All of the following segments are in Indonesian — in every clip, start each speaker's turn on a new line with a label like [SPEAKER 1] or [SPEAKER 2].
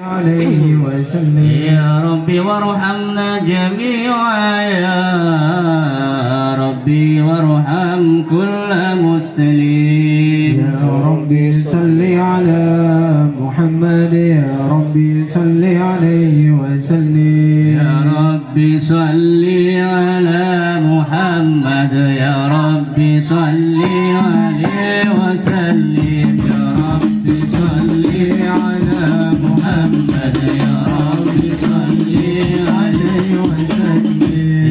[SPEAKER 1] عليه وسلم.
[SPEAKER 2] يا ربي وارحمنا جميعا يا ربي وارحم كل مسلم.
[SPEAKER 1] يا ربي صل على محمد يا ربي صل عليه وسلم.
[SPEAKER 2] يا ربي صل على محمد يا ربي صل عليه وسلم. يا ربي صل على محمد يا ربي صل عليه وسلم.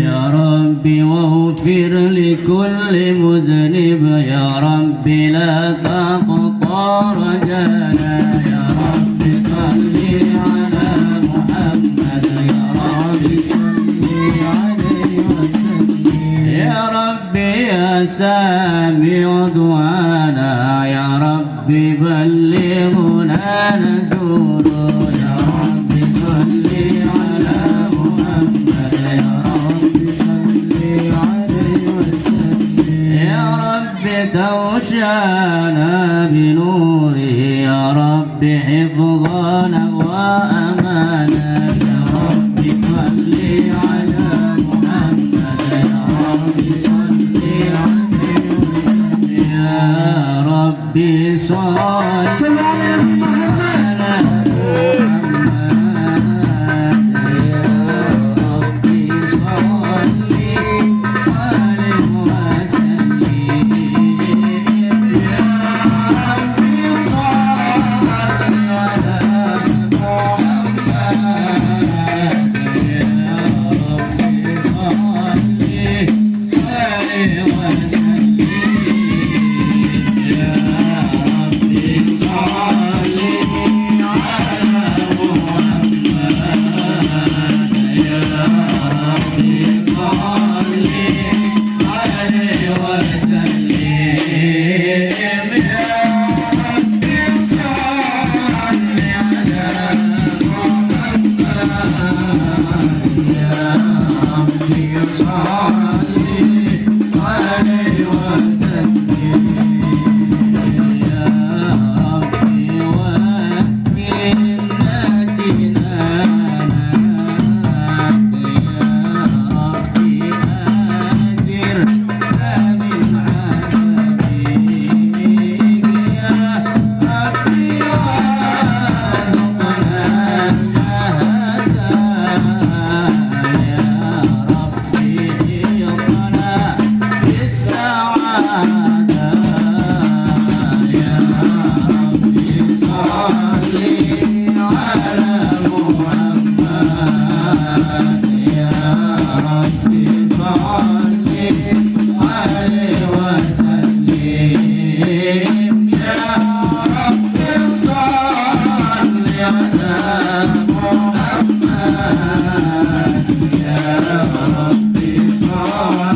[SPEAKER 2] يا ربي واغفر لكل مذنب يا ربي لا تقطع رجانا. يا ربي صل على محمد يا ربي صل عليه وسلم. يا ربي يا سامع دعانا يا ربي بلغنا نزول. يا ربي صل على محمد يا ربي صل عليه وسلم. يا ربي توشانا بنوره يا ربي حفظنا وأمانا. يا ربي صل على محمد يا ربي صل عليه وسلم. يا ربي صل على محمد يا ربي صل عليه وسلم. يا ربي صل على محمد يا ربي صل عليه وسلم. يا ربي صل على محمد يا ربي صل عليه وسلم. يا ربي صل على محمد يا ربي صل عليه وسلم. يا ربي واسق الناس جنانك يا ربي أجرنا من عذابك يا ربي وارزقنا الشهادة يا ربي اجعلنا بالسعادة. يا ربي صل على محمد يا ربي صل عليه وسلم. يا ربي صل على محمد يا ربي صل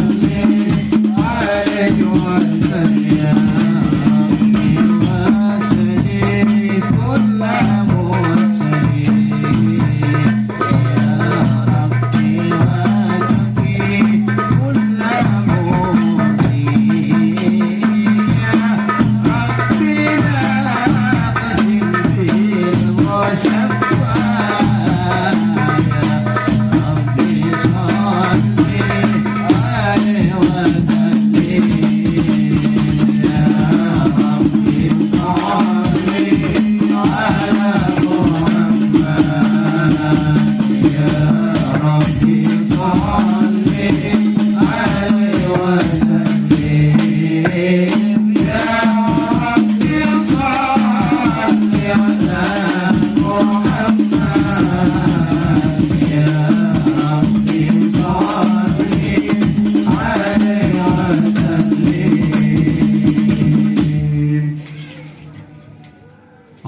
[SPEAKER 2] عليه وسلم. يا ربي وسلم كل مرسلين. يا ربي وكفي كل مؤمنين. يا ربي لا تهن بالمشفى. يا ربي صل عليه وسلم. يا ربي صل على محمد يا ربي صل عليه وسلم. يا ربي صل على محمد يا ربي صل عليه وسلم.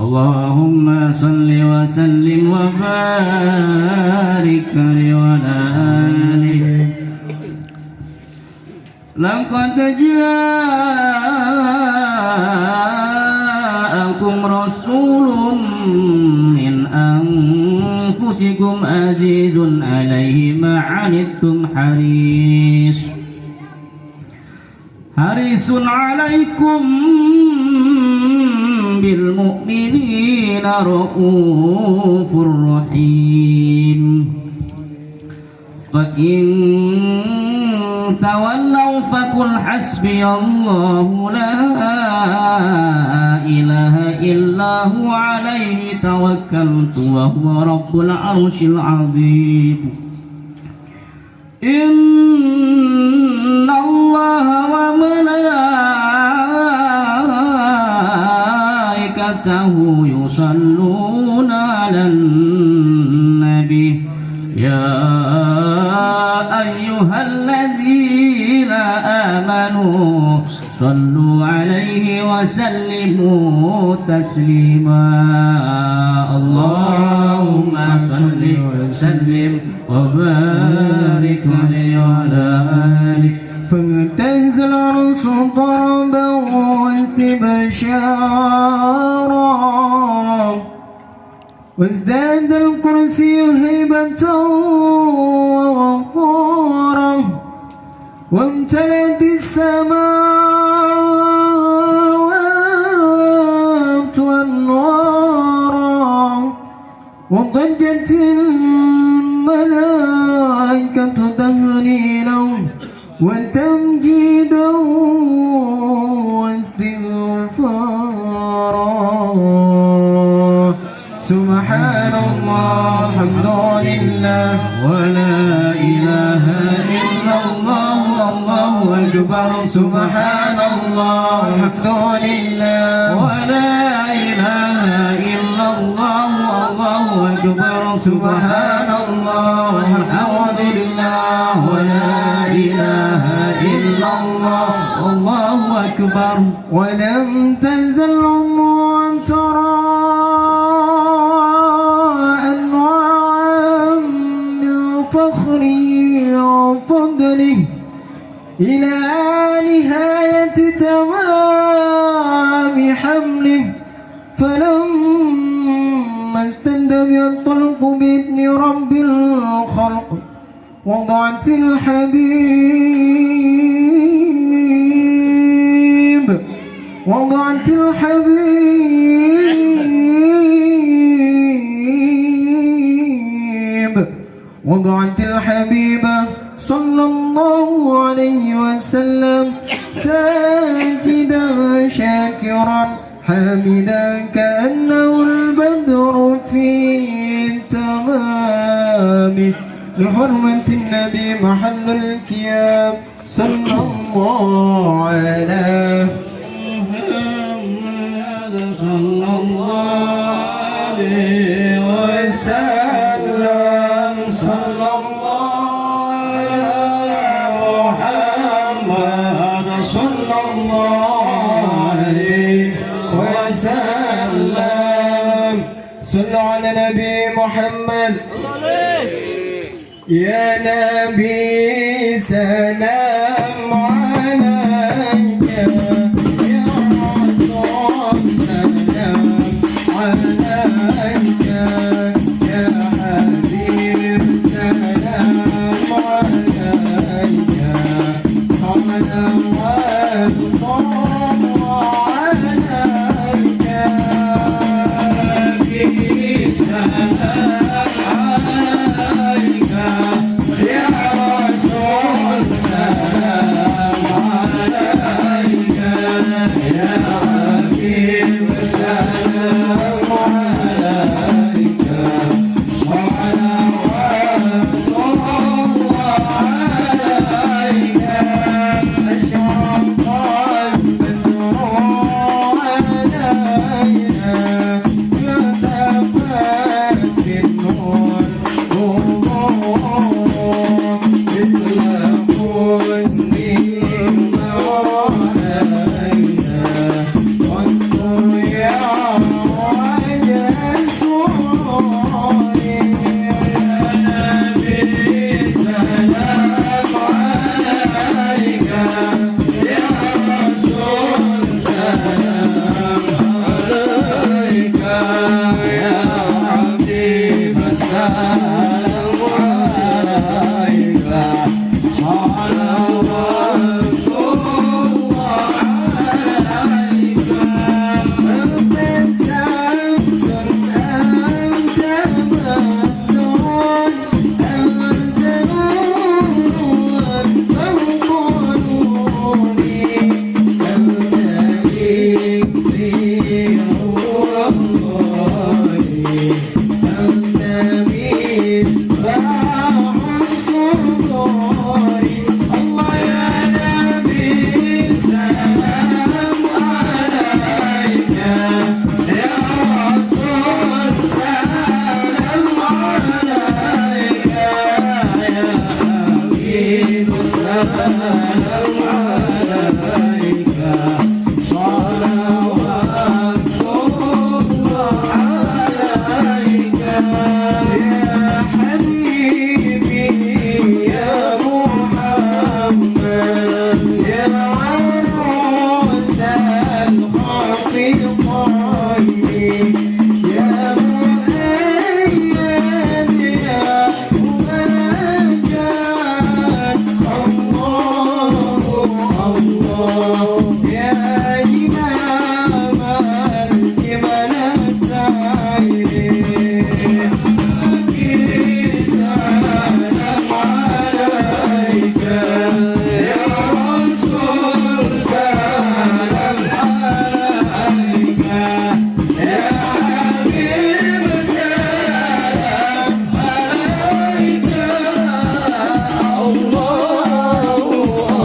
[SPEAKER 2] اللهم صل وسلم وبارك عليه وعلى آله. لقد جاءكم رسول من أنفسكم عزيز عليه ما عنتم حريص عليكم بالمؤمنين بالمؤمنين رؤوف رحيم فإن تولوا فقل حسبي الله لا إله إلا هو عليه توكلت وهو رب العرش العظيم إن الله وملائكته يصلون على النبي يا أيها الذين آمنوا صلوا عليه وسلموا تسليما اللهم صل وسلم وبارك عليه وعلى آله
[SPEAKER 1] فاهتز العرش ضربا واستبشارا وازداد الكرسي هيبة ووقارا وامتلأت السماوات أنوارا وضجت الملائكة تهليلا وتمجيدا واستغفارا سبحان الله الحمد لله
[SPEAKER 2] ولا إله إلا الله والله أكبر
[SPEAKER 1] سبحان الله الحمد لله
[SPEAKER 2] ولا إله إلا الله والله أكبر
[SPEAKER 1] سبحان الله الحمد لله ولا إله إلا الله
[SPEAKER 2] والله أكبر
[SPEAKER 1] ولم تزل أن ترى أنواعا من فخري وفضلي إلى نهاية تمام حمله فلما استندب الطلق بإذن رب الخلق وضعت الحبيب وضعت الحبيب صلى الله عليه وسلم ساجدا شاكرا حامدا كأنه البدر في تمامه لحرمة النبي محل الكيام صلى الله عليه
[SPEAKER 2] محمد صلى الله عليه
[SPEAKER 1] وسلم صلى الله على محمد صلى الله عليه وسلم صلوا على نبي محمد يا نبي سلام عليك يا رسول سلام عليك يا حبيب سلام عليك صلوات الله عليك نبي سلام عليك يا رسول سلام عليك يا حبيب سلام عليك صلوات الله عليك أشرق البدر علينا لتفت النور مثل حسني علينا وانظر يا وجه سروري يا نبي سلام عليك يا رسول سلام عليك يا حبيب سلام عليك صلوات الله عليك أنت الشمس حبيبي يا محمد يا عروس الخفيقين يا مؤيد يا ممجد الله الله يا إمام الملتين سلام عليك يا رسول سلام عليك يا حبيب سلام عليك الله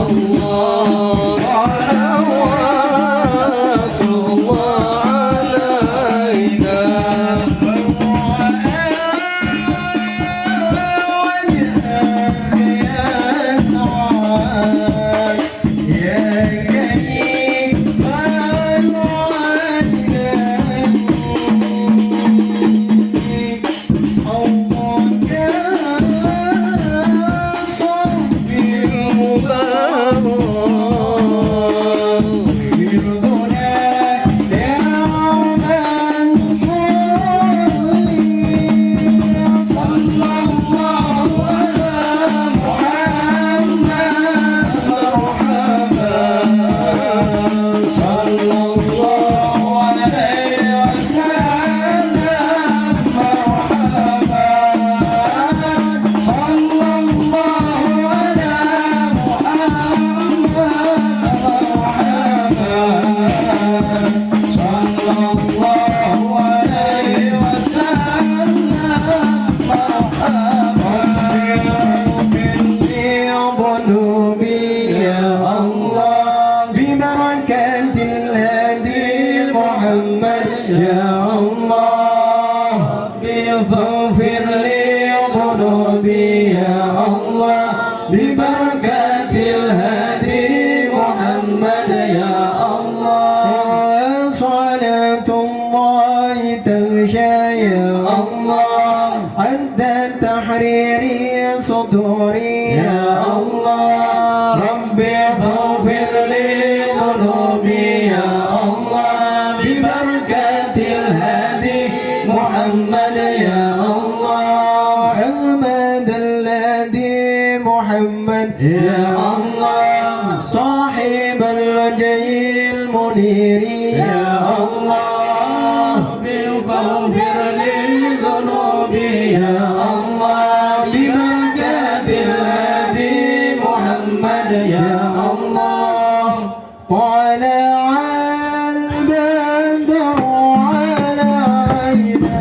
[SPEAKER 1] الله صلوات الله فاغفر لي ذنوبي يا الله ببركة الهادي محمد يا الله صلاة الله تغشى يا الله عند تحرير صدوري يا الله ربي فاغفر لي ذنوبي يا الله ببركة الهادي محمد يا الله أحمد الذي محمد يا الله صاحب الوجه المنير يا الله فاغفر لي ذنوبي يا الله ببركة الهادي محمد يا الله طلع البدر علينا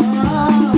[SPEAKER 1] Oh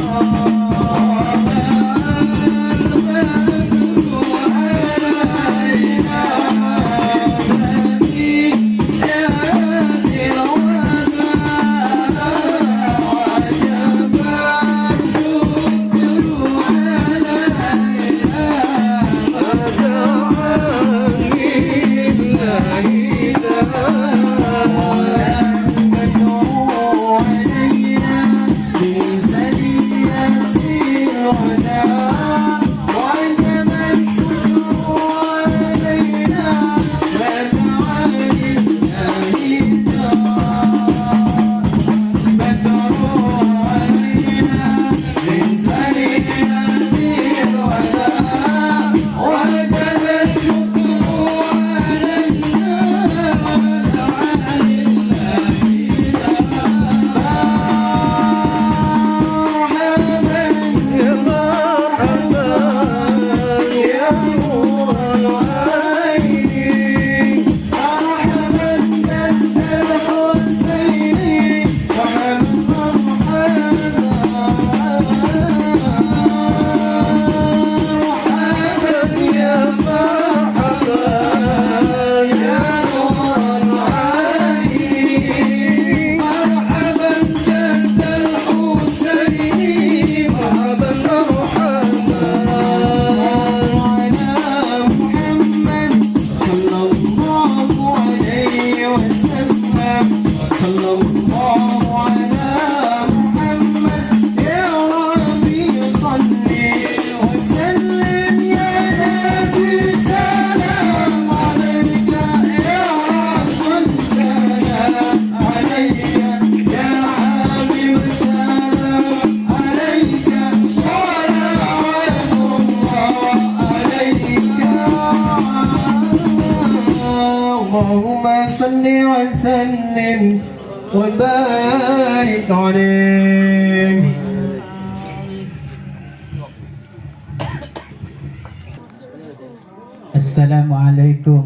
[SPEAKER 3] Assalamualaikum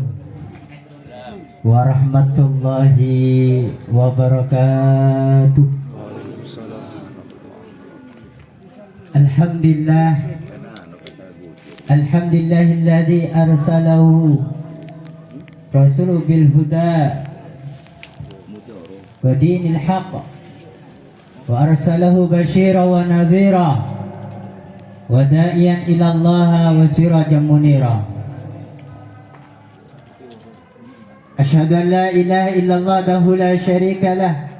[SPEAKER 3] warahmatullahi wabarakatuh. Alhamdulillah, alhamdulillahilladzi arsalahu rasuluhu bil huda wa dinil haqq wa arsalahu basyira wa nadhira wa da'iyan ila Allah wa sirajan munira. Asyhadu an la ilaha illallah wahdahu la syarika lah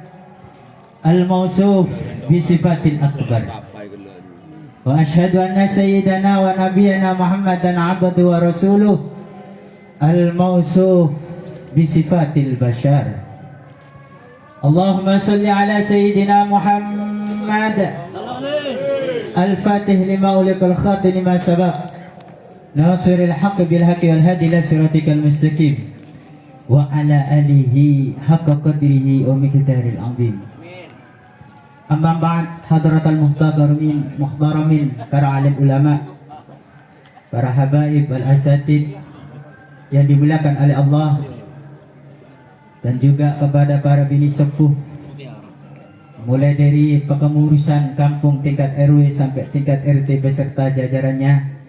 [SPEAKER 3] al-mawsuf bi sifatil akbar. Wa asyhadu anna sayyidana wa nabiyyana Muhammadan abduhu wa rasuluh al-mawsuf bi sifatil bashar. Allahumma salli ala sayyidina Muhammad al-fatih lima uliqal khatim lima sabaq nasiril haqq bil haqqi wal hadi ila siratikal mustaqim wa ala alihi haqqa qadrihi wa miqdaril azim. Amma ba'd, hadratal muhtaramin, para alim ulama, para habaib al-asatid yang dimuliakan oleh Allah, dan juga kepada para bini sepuh, mulai dari kepengurusan kampung tingkat RW sampai tingkat RT beserta jajarannya,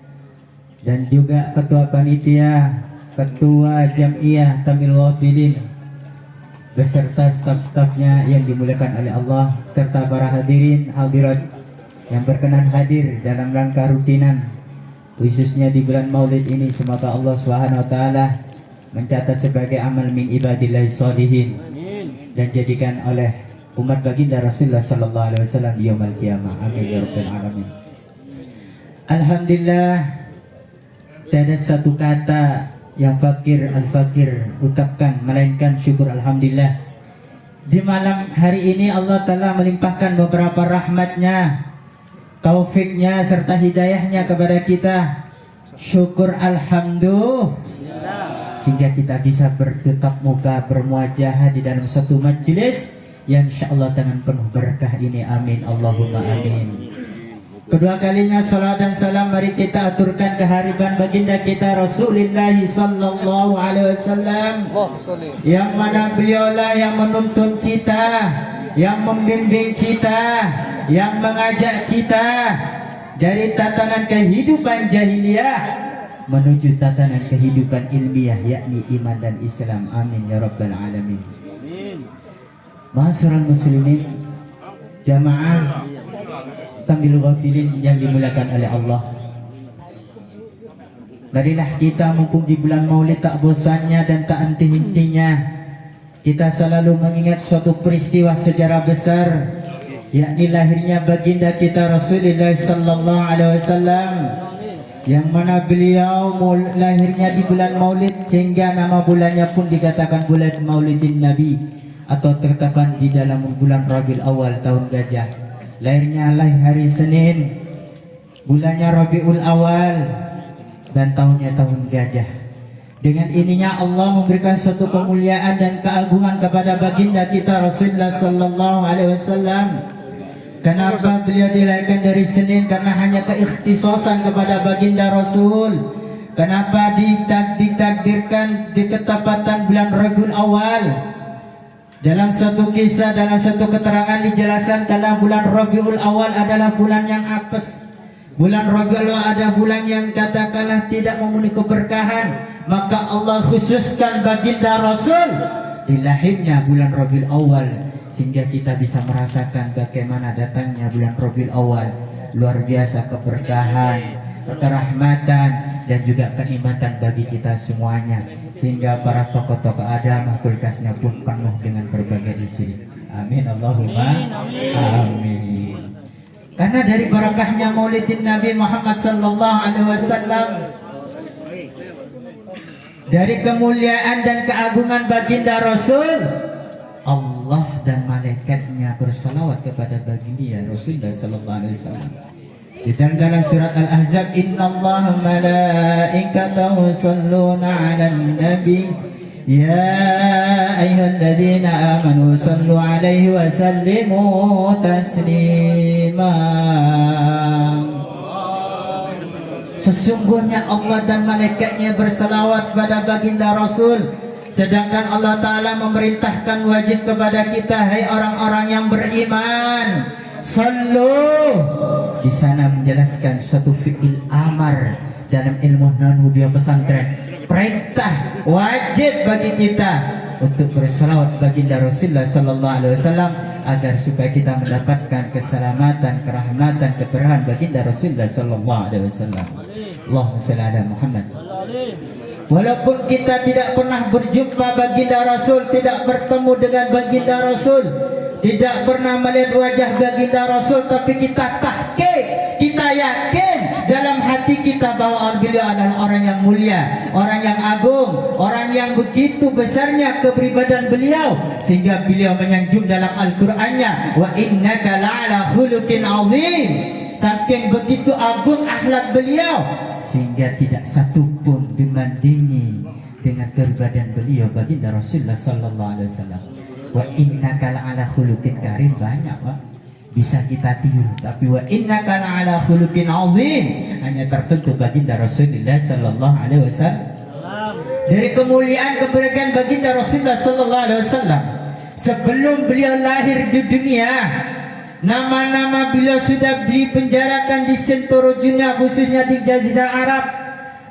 [SPEAKER 3] dan juga ketua panitia, ketua jamiah Tamil Wafilin beserta staf-stafnya yang dimuliakan oleh Allah, serta para hadirin hadirat yang berkenan hadir dalam rangka rutinan khususnya di bulan Maulid ini. Semoga Allah Subhanahu wa taala mencatat sebagai amal min ibadillahi sholihin dan jadikan oleh umat baginda Rasulullah sallallahu alaihi wasallam yaumul qiyamah. Amin ya rabbal alamin. Alhamdulillah, tiada satu kata yang fakir al-fakir ucapkan melainkan syukur alhamdulillah. Di malam hari ini Allah Ta'ala melimpahkan beberapa rahmatnya, taufiknya serta hidayahnya kepada kita. Syukur alhamdulillah, sehingga kita bisa bertetap muka bermuajahah di dalam satu majelis yang insyaallah dengan penuh berkah ini. Amin Allahumma amin. Kedua kalinya salat dan salam mari kita aturkan kehariban baginda kita Rasulullah sallallahu alaihi wasallam, yang mana beliaulah yang menuntun kita, yang membimbing kita, yang mengajak kita dari tatanan kehidupan jahiliyah menuju tatanan kehidupan ilmiah, yakni iman dan Islam. Amin ya rabbal alamin. Ma'asyiral muslimin, jamaah Tamil Wafilin yang dimuliakan oleh Allah, marilah kita mumpung di bulan Maulid tak bosannya dan tak henti-hentinya kita selalu mengingat suatu peristiwa sejarah besar, yakni lahirnya baginda kita Rasulullah sallallahu alaihi wasallam, yang mana beliau lahirnya di bulan Maulid sehingga nama bulannya pun dikatakan bulan Maulidin Nabi atau tertetapkan di dalam bulan Rabiul Awal tahun gajah. Lahirnya hari Senin, bulannya Rabiul Awal, dan tahunnya tahun gajah. Dengan ininya Allah memberikan suatu kemuliaan dan keagungan kepada baginda kita Rasulullah sallallahu alaihi wasallam. Kenapa beliau dilahirkan dari Senin? Karena hanya keikhtisasan kepada baginda Rasul. Kenapa ditakdirkan di ketepatan bulan Rabiul Awal? Dalam satu kisah, dalam satu keterangan dijelaskan kalau bulan Rabiul Awal adalah bulan yang apes. Bulan Rabiul Awal ada bulan yang katakanlah tidak memenuhi keberkahan. Maka Allah khususkan baginda Rasul di lahirnya bulan Rabiul Awal, sehingga kita bisa merasakan bagaimana datangnya bulan Rabiul Awal. Luar biasa keberkahan, kerahmatan, dan juga kenikmatan bagi kita semuanya, sehingga para tokoh-tokoh agama kulkasnya pun penuh dengan berbagai isi. Amin Allahumma amin. Karena dari barakahnya Maulidin Nabi Muhammad sallallahu alaihi wasallam, dari kemuliaan dan keagungan baginda Rasul, Allah dan malaikatnya bersalawat kepada baginda Rasulullah sallallahu alaihi wasallam. Di dalam surat Al-Ahzab, innallaha malaikatahu yusholluna 'alan nabi ya ayyuhalladzina amanu shallu 'alaihi wa sallimu taslima. Sesungguhnya Allah dan malaikatnya bersalawat pada baginda Rasul. Sedangkan Allah Ta'ala memerintahkan wajib kepada kita, hai orang-orang yang beriman, sallu. Di sana menjelaskan satu fi'il amar dalam ilmu Nahwu pesantren. Perintah wajib bagi kita untuk bersalawat baginda Rasulullah sallallahu alaihi wasallam agar supaya kita mendapatkan keselamatan, kerahmatan, keberkahan baginda Rasulullah sallallahu alaihi wasallam. Allahumma shalli ala Muhammad. Walaupun kita tidak pernah berjumpa baginda Rasul, tidak bertemu dengan baginda Rasul, tidak pernah melihat wajah baginda Rasul, tapi kita tahqiq, kita yakin dalam hati kita bahwa beliau adalah orang yang mulia, orang yang agung, orang yang begitu besarnya kepribadian beliau, sehingga beliau menyanjung dalam Al-Qur'annya, wa innaka la'ala khuluqin azim. Saking begitu agung akhlak beliau, sehingga tidak satu pun dibandingi dengan kepribadian beliau baginda Rasulullah sallallahu alaihi wasallam. Wa innaka la'ala khuluqin karim, banyak Pak bisa kita tiru, tapi wa innaka la'ala khuluqin azim hanya tertentu baginda Rasulullah sallallahu alaihi wasallam. Dari kemuliaan keberkahan baginda Rasulullah sallallahu alaihi wasallam, sebelum beliau lahir di dunia, nama-nama beliau sudah dipenjarakan di seluruh dunia, khususnya di Jazirah Arab.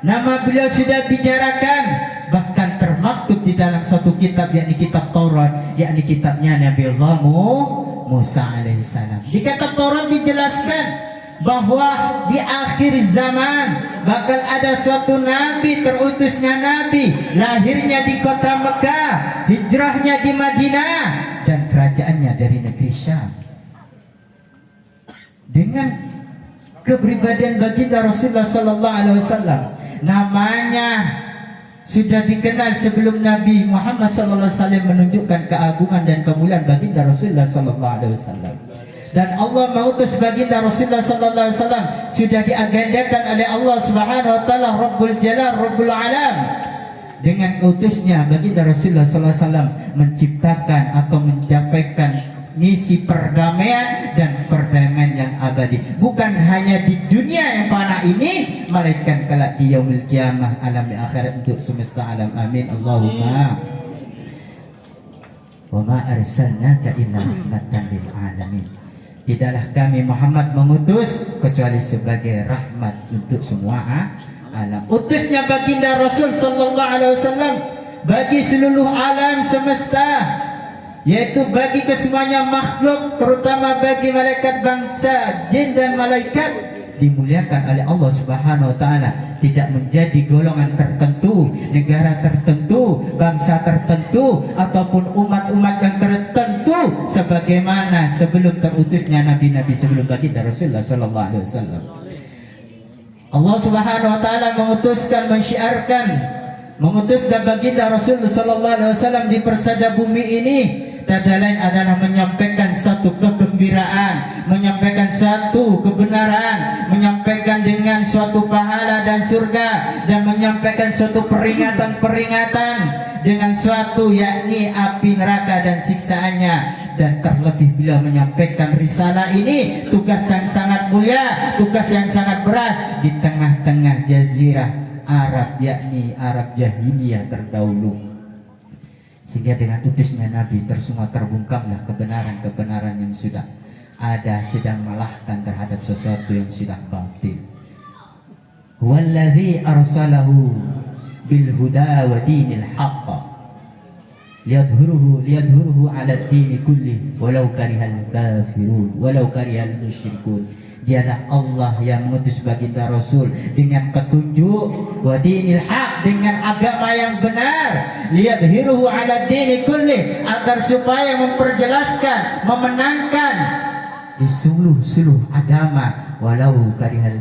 [SPEAKER 3] Nama beliau sudah bicarakan, bahkan termaktub di dalam suatu kitab, yakni kitab Taurat, yakni kitabnya Nabi Allah Musa alaihissalam. Di kitab Taurat dijelaskan bahwa di akhir zaman bakal ada suatu nabi, terutusnya nabi, lahirnya di kota Mekah, hijrahnya di Madinah, dan kerajaannya dari negeri Syam. Dengan kepribadian baginda Rasulullah sallallahu alaihi wasallam, namanya sudah dikenal sebelum Nabi Muhammad sallallahu alaihi wasallam menunjukkan keagungan dan kemuliaan baginda Rasulullah sallallahu alaihi wasallam. Dan Allah mengutus baginda Rasulullah sallallahu alaihi wasallam sudah diagendakan oleh Allah Subhanahu wa taala, Rabbul Jalal, Rabbul Alam. Dengan utusnya baginda Rasulullah sallallahu alaihi wasallam menciptakan atau mencapai misi perdamaian dan perdamaian yang abadi, bukan hanya di dunia yang fana ini, melainkan kelak di yaumil qiyamah, alam di akhirat, untuk semesta alam. Amin Allahumma. Wa ma arsalnaka illa rahmatan lil alamin. Tidaklah kami Muhammad mengutus kecuali sebagai rahmat untuk semua alam. Utusnya baginda Rasul sallallahu alaihi wasallam bagi seluruh alam semesta, yaitu bagi kesemuanya makhluk, terutama bagi malaikat bangsa jin dan malaikat, dimuliakan oleh Allah Subhanahu wa taala, tidak menjadi golongan tertentu, negara tertentu, bangsa tertentu, ataupun umat-umat yang tertentu sebagaimana sebelum terutusnya nabi-nabi sebelum baginda Rasulullah sallallahu alaihi wasallam. Allah Subhanahu wa taala mengutuskan, mensyiarkan, mengutuskan baginda Rasulullah sallallahu alaihi wasallam di persada bumi ini, tiada lain adalah menyampaikan satu kegembiraan, menyampaikan satu kebenaran, menyampaikan dengan suatu pahala dan surga, dan menyampaikan suatu peringatan-peringatan dengan suatu, yakni api neraka dan siksaannya. Dan terlebih beliau menyampaikan risalah ini, tugas yang sangat mulia, tugas yang sangat berat di tengah-tengah jazirah Arab, yakni Arab jahiliyah terdahulu. Sehingga dengan utusnya Nabi semua terbungkamlah kebenaran-kebenaran yang sudah ada, sedang malahkan terhadap sesuatu yang sudah batil. Walladzi arsalahu bil huda wa dinil haqq liyadhhuruhu 'ala ad-din kulli walau karihal kafirun walau karihal musyrikun. Dialah Allah yang mengutus baginda Rasul dengan petunjuk, wa dinil haq, dengan agama yang benar, liyadhhiruhu 'ala ad-din kulli, agar supaya memperjelaskan, memenangkan di seluruh agama, walau karihal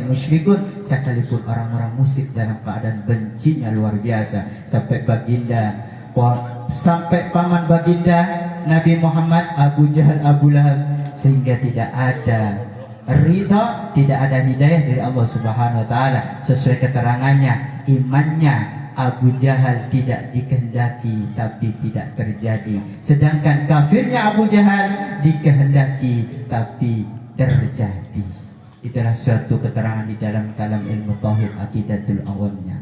[SPEAKER 3] musyrikun, sekalipun orang-orang musyrik dalam keadaan bencinya luar biasa. Sampai paman baginda Nabi Muhammad, Abu Jahal, Abu Lahab, sehingga tidak ada ridha, tidak ada hidayah dari Allah Subhanahu wa taala. Sesuai keterangannya, imannya Abu Jahal tidak dikehendaki tapi tidak terjadi, sedangkan kafirnya Abu Jahal dikehendaki tapi terjadi. Itulah suatu keterangan di dalam kalam ilmu tauhid aqidatul awamnya.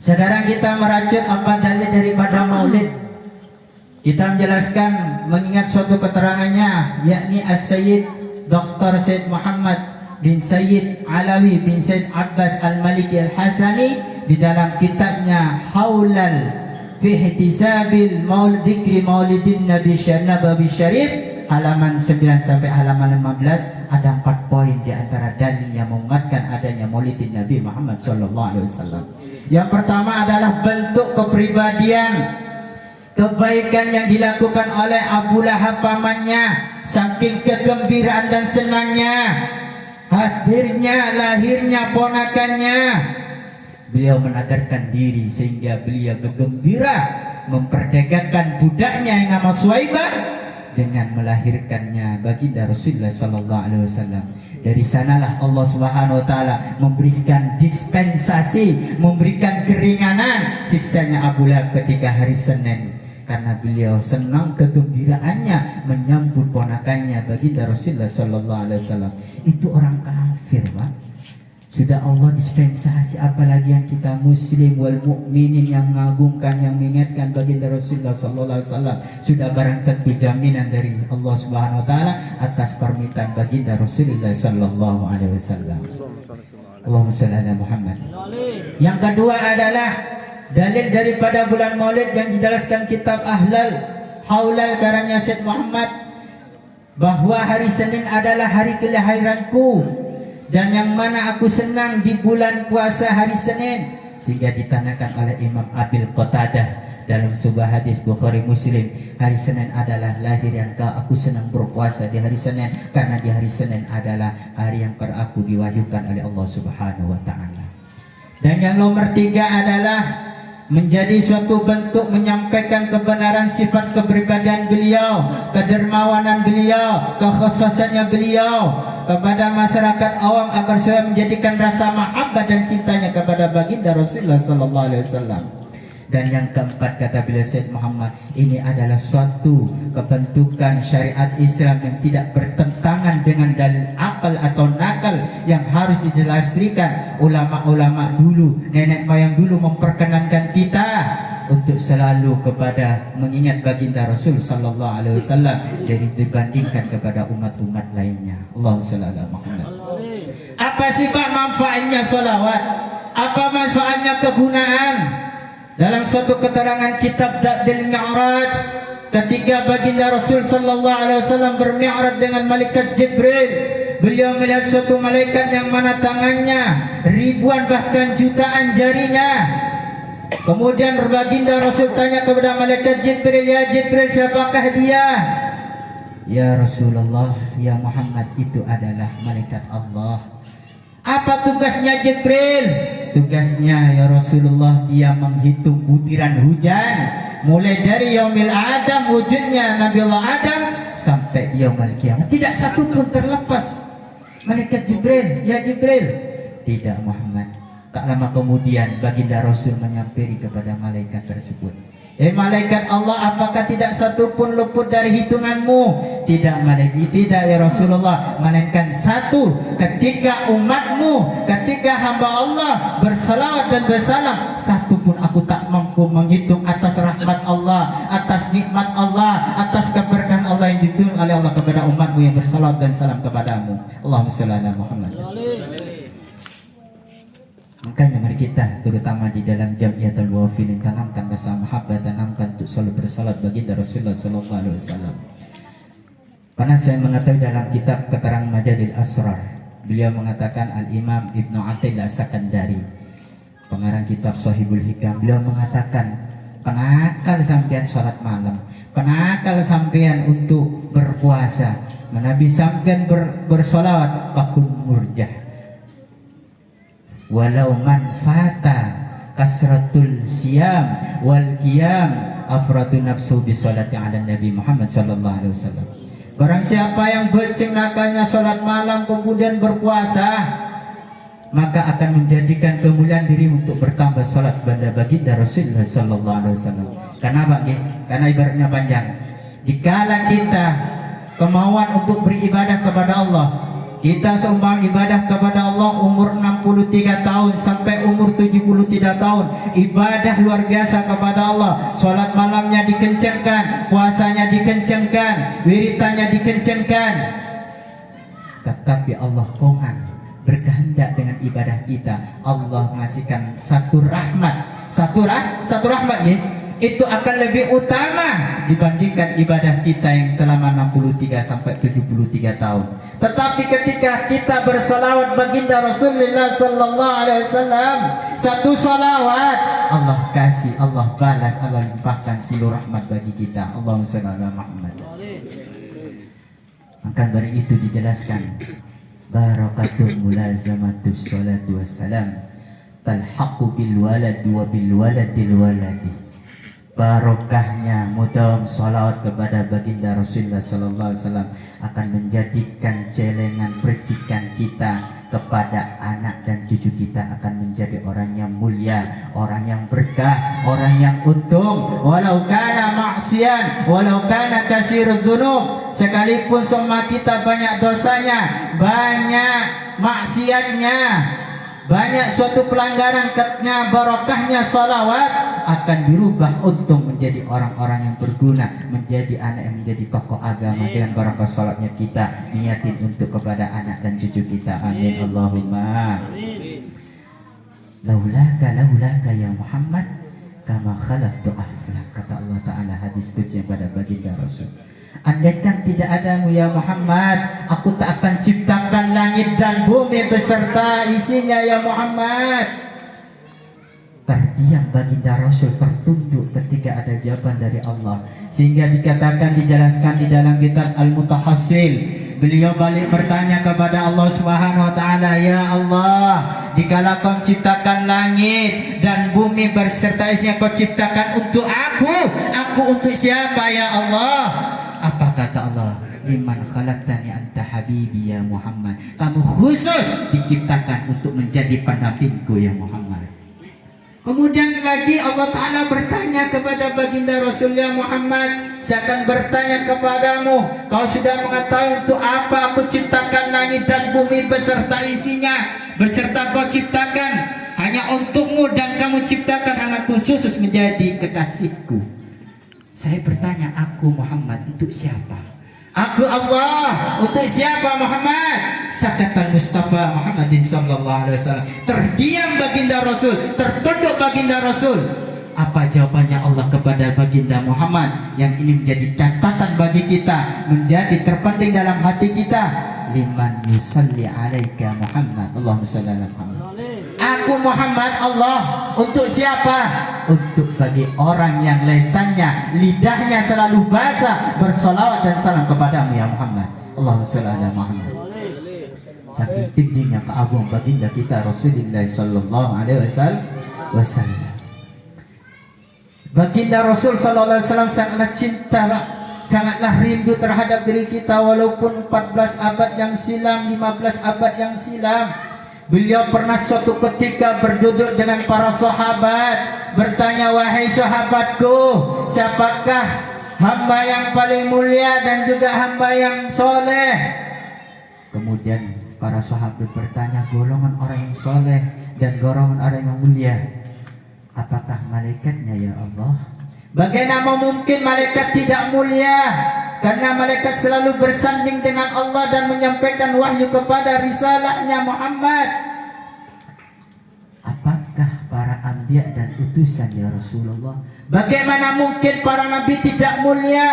[SPEAKER 3] Sekarang kita merajut apa dalil daripada maulid. Kita menjelaskan mengingat suatu keterangannya, yakni As-Sayyid Dr. Said Muhammad bin Sayyid Alawi bin Said Abbas Al-Maliki Al-Hasani di dalam kitabnya Haulal fi ihtisabil maulid dzikri maulidin Nabi Nabawi Syarif halaman 9 sampai halaman 15 ada 4 poin di antara dalil yang menguatkan adanya maulidin Nabi Muhammad sallallahu alaihi wasallam. Yang pertama adalah bentuk kepribadian kebaikan yang dilakukan oleh Abu Lahab pamannya, saking kegembiraan dan senangnya hadirnya lahirnya ponakannya, beliau menadarkan diri sehingga beliau bergembira memperdagangkan budaknya yang nama Suwaibah dengan melahirkannya baginda Rasulullah sallallahu alaihi wasallam. Dari sanalah Allah Subhanahu wa taala memberikan dispensasi, memberikan keringanan siksanya Abu Lahab ketika hari Senin, karena beliau senang kegembiraannya menyambut ponakannya baginda Rasulullah sallallahu alaihi wasallam. Itu orang kafir, Pak. Sudah Allah dispensasi, apalagi yang kita muslim wal mukminin yang mengagungkan, yang mengingatkan baginda Rasulullah sallallahu alaihi wasallam. Sudah barang tentu jaminan dari Allah Subhanahu wa taala atas permintaan baginda Rasulullah sallallahu alaihi wasallam. Allahumma shalli ala Muhammad. Yang kedua adalah dalil daripada bulan Maulid yang dijelaskan kitab Haulal karangnya Syed Muhammad, bahwa hari Senin adalah hari kelahiranku dan yang mana aku senang di bulan puasa hari Senin, sehingga ditanyakan oleh Imam Abil Qatadah dalam sebuah hadis Bukhari Muslim, hari Senin adalah lahir yang aku senang berpuasa di hari Senin karena di hari Senin adalah hari yang pada aku diwahyukan oleh Allah Subhanahu wa taala. Dan yang nomor 3 adalah menjadi suatu bentuk menyampaikan kebenaran sifat kepribadian beliau, kedermawanan beliau, kekhususannya beliau kepada masyarakat awam agar supaya menjadikan rasa mahabbah dan cintanya kepada baginda Rasulullah sallallahu alaihi wasallam. Dan yang keempat kata beliau Syed Muhammad, ini adalah suatu kebentukan syariat Islam yang tidak bertentangan dengan dalil akal atau nakal yang harus dijelaskan. Ulama-ulama dulu, nenek moyang dulu memperkenankan kita untuk selalu kepada mengingat baginda Rasul sallallahu alaihi wasallam dari dibandingkan kepada umat-umat lainnya. Allahumma shalli ala Muhammad. Apa sifat manfaatnya salawat? Apa manfaatnya kegunaan? Dalam suatu keterangan kitab Da'dil Mi'raj, ketika baginda Rasul sallallahu alaihi wasallam bermi'raj dengan malaikat Jibril, beliau melihat suatu malaikat yang mana tangannya ribuan bahkan jutaan jarinya. Kemudian baginda Rasul tanya kepada malaikat Jibril, "Ya Jibril, siapakah dia?" "Ya Rasulullah, ya Muhammad, itu adalah malaikat Allah." "Apa tugasnya Jibril?" "Tugasnya ya Rasulullah, dia menghitung butiran hujan mulai dari yaumil Adam, wujudnya Nabi Allah Adam, sampai yaumil kiamat. Tidak satu pun terlepas." Malaikat Jibril, "Ya Jibril." "Tidak Muhammad." Tak lama kemudian baginda Rasul menyampaikan kepada malaikat tersebut, malaikat Allah, apakah tidak satu pun luput dari hitunganmu?" "Tidak malaikat, tidak ya Rasulullah, melainkan satu, ketika umatmu, ketika hamba Allah bersalawat dan bersalam, satu pun aku tak mampu menghitung atas rahmat Allah, atas nikmat Allah, atas keberkahan Allah yang diturunkan oleh Allah kepada umatmu yang bersalawat dan salam kepadamu." Allahumma shalli ala Muhammad. Makanya mari kita terutama di dalam Jamiatul Wafilin tanamkan rasa mahabbah, tanamkan untuk selalu bersalat baginda Rasulullah sallallahu alaihi wasallam. Karena saya mengetahui dalam kitab keterangan Majadil Asrar, beliau mengatakan, Al-Imam Ibnu Athaillah As-Sakandari, pengarang kitab Shahihul Hikam, beliau mengatakan, penakal sampean sholat malam, penakal sampean untuk berpuasa, menabi sampean bersolawat, fakun murjah. Walau manfata kasratul siyam wal qiyam afradu nafsu bi sholati ala Nabi Muhammad sallallahu alaihi wasallam. Barang siapa yang becing nakalnya salat malam kemudian berpuasa, maka akan menjadikan kemuliaan diri untuk bertambah salat pada baginda Rasulullah sallallahu alaihi wasallam. Kenapa? Karena ibaratnya panjang. Dikala kita kemauan untuk beribadah kepada Allah, Kita seumpama ibadah kepada Allah umur 63 tahun sampai umur 73 tahun. Ibadah luar biasa kepada Allah. Salat malamnya dikencangkan, puasanya dikencangkan, wiritannya dikencangkan. Tetapi Allah Tuhan berkehendak dengan ibadah kita. Allah mengasihkan satu rahmat. Satu rahmat ya. Itu akan lebih utama dibandingkan ibadah kita yang selama 63 sampai 73 tahun. Tetapi ketika kita bersalawat baginda Rasulullah sallallahu alaihi wasallam, satu salawat Allah kasih, Allah balas, Allah limpahkan seluruh rahmat bagi kita. Allahumma shalli ala Muhammad. Maka dari itu dijelaskan barakatul mulazamatus salatu wassalam talhaqu bil walad wa bil waladil waladi. Barokahnya mudaham salawat kepada baginda Rasulullah sallallahu alaihi wasallam akan menjadikan celengan percikan kita kepada anak dan cucu kita, akan menjadi orang yang mulia, orang yang berkah, orang yang untung. Walau kana maksian, walau kana kasirudz dzunub, sekalipun semua kita banyak dosanya, banyak maksiatnya, banyak suatu pelanggarannya, barokahnya salawat akan dirubah untuk menjadi orang-orang yang berguna, menjadi anak yang menjadi tokoh agama dengan barokah salatnya kita niatin untuk kepada anak dan cucu kita. Amin Allahumma. Laulaka ya Muhammad kama khalaftu aflak, kata Allah Ta'ala hadis qudsi pada baginda Rasul. Andaikan tidak adamu ya Muhammad, aku tak akan ciptakan langit dan bumi beserta isinya ya Muhammad. Terdiam baginda Rasul, tertunduk ketika ada jawaban dari Allah, sehingga dikatakan, dijelaskan di dalam kitab Al-Mutahassil, beliau balik bertanya kepada Allah Subhanahu wa taala, ya Allah, dikala kau ciptakan langit dan bumi berserta isinya, kau ciptakan untuk aku untuk siapa ya Allah? Apa kata Allah? Liman khalaqtani anta habibi ya Muhammad, kamu khusus diciptakan untuk menjadi pendampingku ya Muhammad. Kemudian lagi Allah Ta'ala bertanya kepada baginda Rasulullah Muhammad, saya akan bertanya kepadamu, kau sudah mengetahui untuk apa aku ciptakan langit dan bumi beserta isinya, beserta kau ciptakan hanya untukmu, dan kamu ciptakan anakku khusus menjadi kekasihku. Saya bertanya, aku Muhammad untuk siapa? Aku Allah untuk siapa Muhammad? Sakatan Mustafa Muhammadin sallallahu alaihi wasallam. Terdiam baginda Rasul, tertunduk baginda Rasul. Apa jawabannya Allah kepada baginda Muhammad yang ini menjadi catatan bagi kita, menjadi terpenting dalam hati kita? Liman yusalli alaika Muhammad, Allahumma shalli ala Muhammad. Aku Muhammad Allah untuk siapa? Untuk bagi orang yang lesannya, lidahnya selalu basah bersolawat dan salam kepadamu ya Muhammad. Allahumma shalli ala Muhammad. Saking tingginya keagungan baginda kita Rasulullah sallallahu alaihi wasallam. Baginda Rasul sallallahu alaihi wasallam sangatlah cinta, sangatlah rindu terhadap diri kita, walaupun 14 abad yang silam, 15 abad yang silam. Beliau pernah suatu ketika berduduk dengan para sahabat, bertanya, wahai sahabatku, siapakah hamba yang paling mulia dan juga hamba yang soleh? Kemudian para sahabat bertanya, golongan orang yang soleh dan golongan orang yang mulia, apakah malaikatnya ya Allah? Bagaimana mungkin malaikat tidak mulia? Karena malaikat selalu bersanding dengan Allah dan menyampaikan wahyu kepada risalahnya Muhammad. Apakah para anbiya dan utusan ya Rasulullah? Bagaimana mungkin para nabi tidak mulia?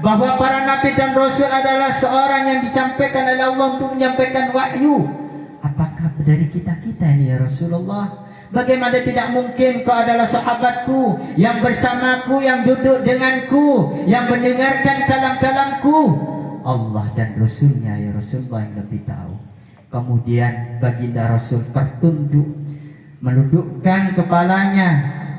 [SPEAKER 3] Bahwa para nabi dan rasul adalah seorang yang disampaikan oleh Allah untuk menyampaikan wahyu. Apakah dari kita-kita ini ya Rasulullah? Bagaimana tidak mungkin kau adalah sahabatku yang bersamaku, yang duduk denganku, yang mendengarkan kalam-kalamku? Allah dan Rasulnya ya Rasulullah yang lebih tahu. Kemudian baginda Rasul tertunduk, menundukkan kepalanya,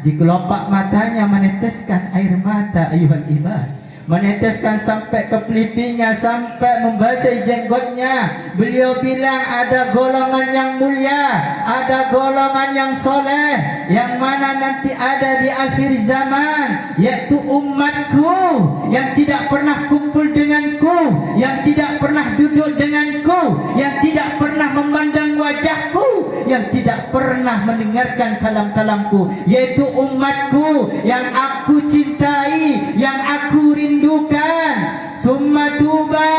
[SPEAKER 3] di kelopak matanya meneteskan air mata, ayuhal ibad, meneteskan sampai ke pelipinya, sampai membasahi jenggotnya. Beliau bilang, ada golongan yang mulia, ada golongan yang soleh, yang mana nanti ada di akhir zaman, yaitu umatku yang tidak pernah kumpul denganku, yang tidak pernah duduk denganku, yang tidak pernah mendengarkan kalam-kalamku, yaitu umatku yang aku cintai, yang aku rindukan. Summa tuba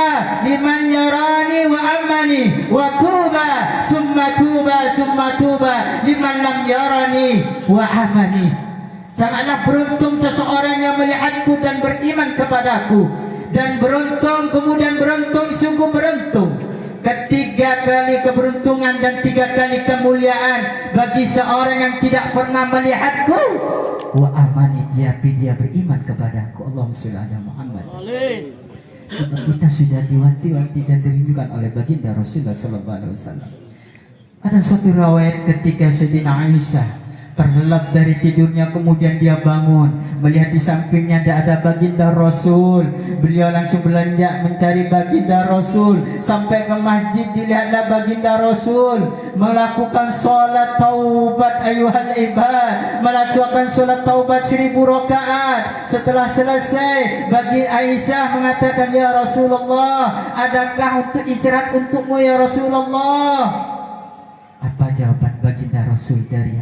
[SPEAKER 3] liman yarani wa amani, wa tuba summa tuba liman lam yarani wa amani. Sangatlah beruntung seseorang yang melihatku dan beriman kepadaku, dan beruntung, kemudian beruntung, sungguh beruntung. Ketiga kali keberuntungan dan 3 kali kemuliaan bagi seorang yang tidak pernah melihatku. Wa amani, dia beriman kepadaku. Allahumma sholli ala Muhammad. Kita sudah diwanti-wanti dan dirindukan oleh baginda Rasulullah sallallahu alaihi wasallam. Ada suatu riwayat ketika Sayyidina Aisyah terlelap dari tidurnya, kemudian dia bangun, melihat di sampingnya tidak ada baginda Rasul. Beliau langsung beranjak mencari baginda Rasul, sampai ke masjid, dilihatlah baginda Rasul melakukan sholat taubat ayuhal ibad, melakukan sholat taubat 1000 rakaat. Setelah selesai, bagi Aisyah mengatakan, ya Rasulullah, adakah untuk istirahat untukmu ya Rasulullah? Apa jawaban baginda Rasul dari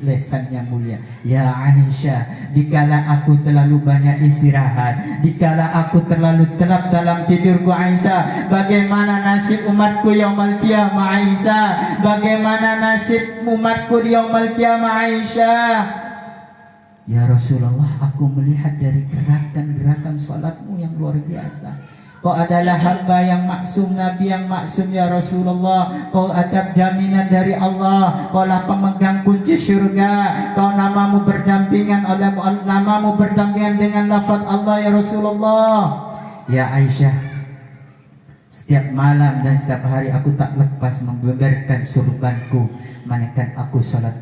[SPEAKER 3] lesannya mulia? Ya Aisyah, dikala aku terlalu banyak istirahat, dikala aku terlalu telap dalam tidurku Aisyah, bagaimana nasib umatku yaumul qiyamah Aisyah? Bagaimana nasib umatku di yaumul qiyamah Aisyah? Ya Rasulullah, aku melihat dari gerakan-gerakan sholatmu yang luar biasa. Kau adalah hamba yang maksum, Nabi yang maksum ya Rasulullah. Kau adab jaminan dari Allah. Kau lah pemegang kunci syurga. Kau namamu berdampingan dengan lafaz Allah ya Rasulullah. Ya Aisyah, setiap malam dan setiap hari aku tak lepas membeberkan surbanku, melainkan aku sholat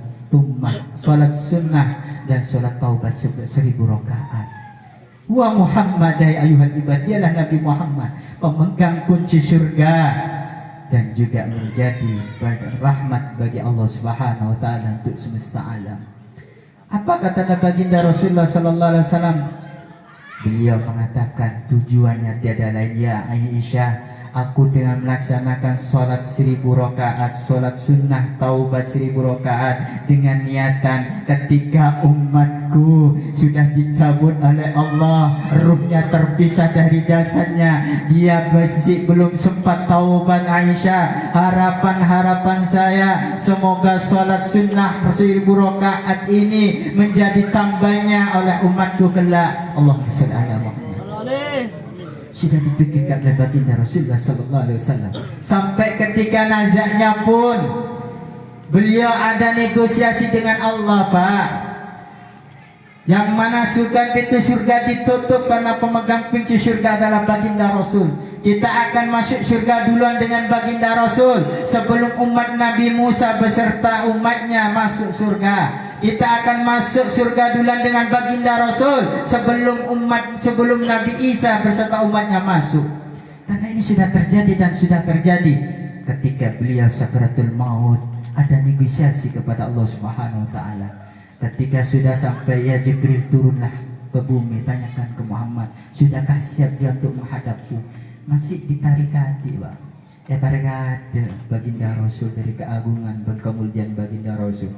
[SPEAKER 3] sunnah dan sholat taubat 1000 rakaat. Wa Muhammadai ayuhal ibad, dialah Nabi Muhammad, pemegang kunci surga dan juga menjadi rahmat bagi Allah Subhanahu wa taala untuk semesta alam. Apa kata baginda Rasulullah sallallahu alaihi wasallam? Beliau mengatakan, tujuannya tiada lain ya Aisyah, aku dengan melaksanakan sholat 1000 rakaat, sholat sunnah taubat 1000 rakaat, dengan niatan ketika umatku sudah dicabut oleh Allah, ruhnya terpisah dari jasadnya, dia masih belum sempat taubat Aisyah. Harapan saya semoga sholat sunnah 1000 rakaat ini menjadi tambalnya oleh umatku kelak. Allahumma sholli ala Muhammad. Sudah dipikirkan oleh baginda Rasulullah sallallahu alaihi wasallam. Sampai ketika nazaknya pun beliau ada negosiasi dengan Allah, Pak. Yang mana pintu surga ditutup karena pemegang pintu surga adalah baginda Rasul. Kita akan masuk surga duluan dengan baginda Rasul sebelum umat Nabi Musa beserta umatnya masuk surga. Kita akan masuk surga duluan dengan baginda Rasul sebelum Nabi Isa beserta umatnya masuk. Karena ini sudah terjadi dan sudah terjadi. Ketika beliau sakaratul maut, ada negosiasi kepada Allah Subhanahu wa taala. Ketika sudah sampai, ya Jibril turunlah ke bumi, tanyakan ke Muhammad, sudahkah siap dia untuk menghadapku? Masih ditarik hati, Pak. Ya tarik hati baginda Rasul dari keagungan dan kemuliaan baginda Rasul.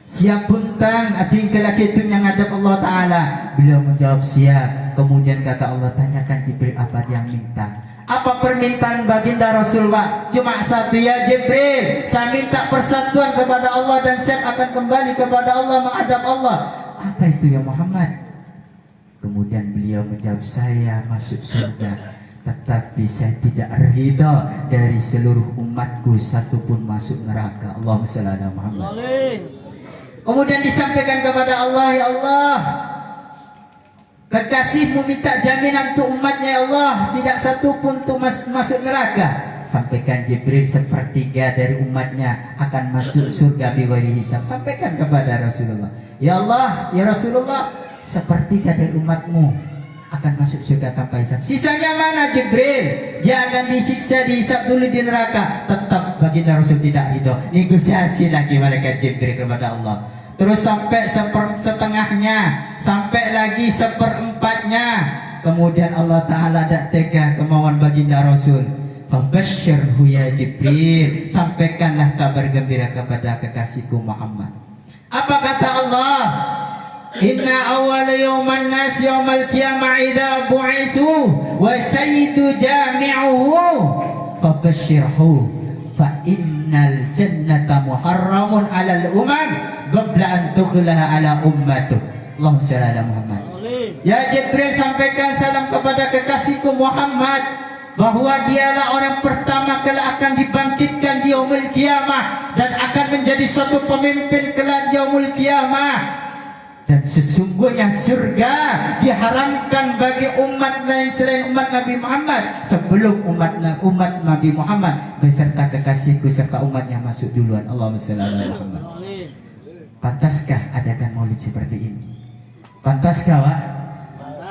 [SPEAKER 3] Siap buntang tinggal itu yang ngadap Allah Ta'ala. Beliau menjawab siap. Kemudian kata Allah, tanyakan Jibril apa dia minta. Apa permintaan baginda Rasul, Pak? Cuma satu, ya Jibril, saya minta persatuan kepada Allah dan siap akan kembali kepada Allah, menghadap Allah. Apa itu ya Muhammad? Kemudian beliau menjawab, saya masuk surga, tetapi saya tidak ridha dari seluruh umatku satupun masuk neraka. Allahumma shalli ala Muhammad. Kemudian disampaikan kepada Allah, ya Allah, kekasihmu minta jaminan untuk umatnya ya Allah, tidak satu pun untuk masuk neraka. Sampaikan Jibril, sepertiga dari umatnya akan masuk surga bighairi hisab. Sampaikan kepada Rasulullah, ya Allah, ya Rasulullah, sepertiga dari umatmu akan masuk surga tanpa hisab. Sisanya mana Jibril? Dia akan disiksa, dihisab dulu di neraka. Tetap baginda Rasul tidak ridho. Negosiasi lagi malaikat Jibril kepada Allah. Terus sampai setengahnya, sampai lagi 1/4-nya. Kemudian Allah Ta'ala tidak tega kemauan baginda Rasul. Fabasyirhu ya Jibril, sampaikanlah kabar gembira kepada kekasihku Muhammad. Apa kata Allah? Inna awwala yawman nas yawmal qiyamah idza bu'isu wa sayyidu jami'uhu fabasyirhu fa innal jannata muharramun 'alal umam qabla an tudkhilaha 'ala ummatuh. Allahumma shalli ala Muhammad. Ya Jibril, sampaikan salam kepada kekasihku Muhammad bahwa dialah orang pertama kelak akan dibangkitkan di yaumul qiyamah dan akan menjadi suatu pemimpin kelak yaumul qiyamah. Dan sesungguhnya surga diharamkan bagi umat lain selain umat Nabi Muhammad sebelum umat Nabi Muhammad beserta kekasihku serta umatnya masuk duluan. Allahumma shalli ala Muhammad. Pantaskah adakan maulid seperti ini? Pantaskah, Pak?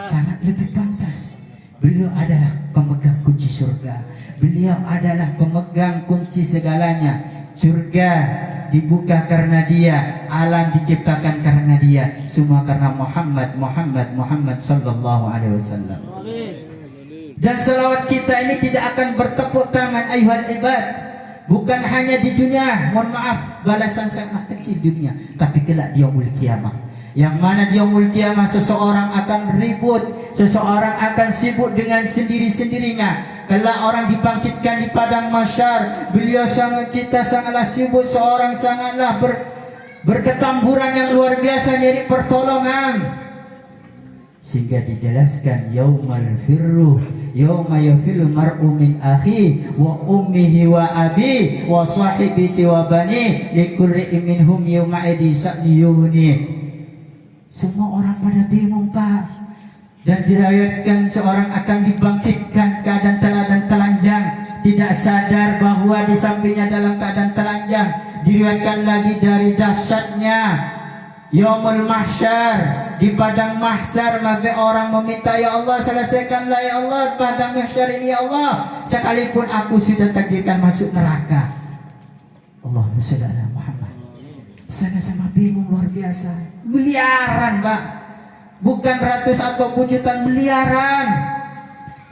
[SPEAKER 3] Sangat lebih pantas. Beliau adalah pemegang kunci surga. Beliau adalah pemegang kunci segalanya. Surga dibuka karena dia, alam diciptakan karena dia, semua karena Muhammad sallallahu alaihi wasallam. Dan selawat kita ini tidak akan bertepuk tangan ayuhal ibad, bukan hanya di dunia, mohon maaf, balasan sangat kecil dunia, tapi kelak di yaumul kiamah, yang mana di yaumul kiamah seseorang akan ribut, seseorang akan sibuk dengan sendiri-sendirinya. Kelak orang dibangkitkan di padang mahsyar, kita sangatlah sibuk, seorang sangatlah berketamburan yang luar biasa nyari pertolongan. Sehingga dijelaskan yaumal firru yauma yafilu mar'u min akhi wa ummihi wa abi wa sahibati wa bani likulli minhum yauma idin sa'yuni. Semua orang pada bingung, Pak. Dan diriwayatkan seorang akan dibangkitkan keadaan telanjang, tidak sadar bahwa di sampingnya dalam keadaan telanjang. Diriwayatkan lagi dari dahsyatnya yaumul mahsyar, di padang mahsyar maka orang meminta, ya Allah selesaikanlah ya Allah padang mahsyar ini ya Allah, sekalipun aku sudah takdirkan masuk neraka. Allahumma shalli ala Muhammad. Sama-sama bingung luar biasa. Miliaran, Pak. Bukan ratus ataupun jutaan, miliaran.